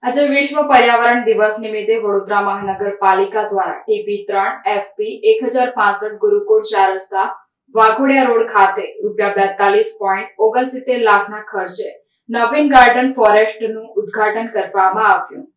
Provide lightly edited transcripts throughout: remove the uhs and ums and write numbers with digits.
આજે વિશ્વ પર્યાવરણ દિવસ નિમિત્તે વડોદરા મહાનગરપાલિકા દ્વારા TP3 FP 1065 ગુરુકુળ 4 રસ્તા વાઘોડિયા રોડ ખાતે ₹42.69 લાખના ખર્ચે નવીન ગાર્ડન ફોરેસ્ટનું ઉદ્ઘાટન કરવામાં આવ્યું।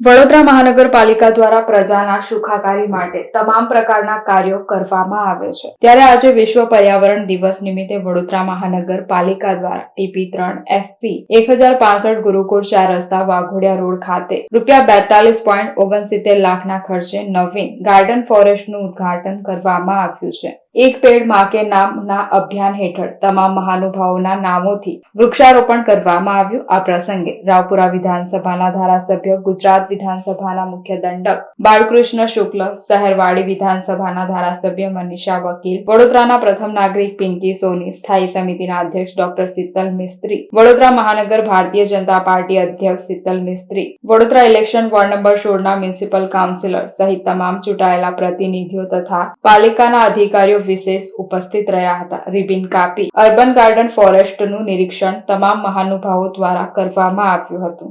વડોદરા મહાનગરપાલિકા દ્વારા પ્રજાના સુખાકારી માટે તમામ પ્રકારના કાર્યો કરવામાં આવે છે, ત્યારે આજે વિશ્વ પર્યાવરણ દિવસ નિમિત્તે વડોદરા મહાનગરપાલિકા દ્વારા TP3 FP 1065 ગુરુકુળ 4 રસ્તા વાઘોડિયા રોડ ખાતે ₹42.69 લાખના ખર્ચે નવીન ગાર્ડન ફોરેસ્ટનું ઉદ્ઘાટન કરવામાં આવ્યું છે। એક પેડ માં કે નામના અભિયાન હેઠળ તમામ મહાનુભાવોના નામોથી વૃક્ષારોપણ કરવામાં આવ્યું। આ પ્રસંગે રાવપુરા વિધાનસભાના ધારાસભ્ય, ગુજરાત વિધાનસભાના મુખ્ય દંડક બાળકૃષ્ણ શુક્લ, શહેરવાડી વિધાનસભાના ધારાસભ્ય મનીષા વકીલ, વડોદરાના પ્રથમ નાગરિક પિંકી સોની, સ્થાયી સમિતિના અધ્યક્ષ ડોક્ટર શીતલ મિસ્ત્રી, વડોદરા મહાનગર ભારતીય જનતા પાર્ટી અધ્યક્ષ Shital Mistry, Vadodara election ward number 16ના મ્યુનિસિપલ કાઉન્સિલર સહિત તમામ ચૂંટાયેલા પ્રતિનિધિઓ તથા પાલિકાના અધિકારીઓ વિશેષ ઉપસ્થિત રહ્યા હતા। રિબિન કાપી અર્બન ગાર્ડન ફોરેસ્ટનું નિરીક્ષણ તમામ મહાનુભાવો દ્વારા કરવામાં આવ્યું હતું।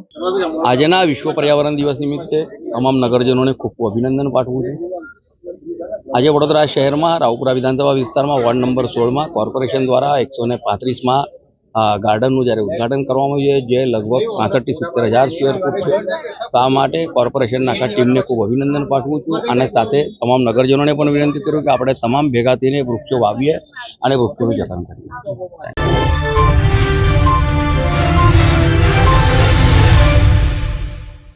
આજના વિશ્વ પર્યાવરણ દિવસ નિમિત્તે તમામ નગરજનોને ખૂબ ખૂબ અભિનંદન પાઠવું છું। આજે વડોદરા શહેરમાં રાવપુરા વિધાનસભા વિસ્તારમાં વોર્ડ નંબર 16માં કોર્પોરેશન દ્વારા 135માં ગાર્ડનનું જ્યારે ઉદ્ઘાટન કરવામાં આવ્યું છે, જે લગભગ 65 થી 70,000 સ્ક્વેર ફૂટ છે। તો આ માટે કોર્પોરેશનના આખા ટીમને ખૂબ અભિનંદન પાઠવું છું અને સાથે તમામ નગરજનોને પણ વિનંતી કરું કે આપણે તમામ ભેગા થઈને વૃક્ષો વાવીએ અને વૃક્ષોનું જતન કરીએ।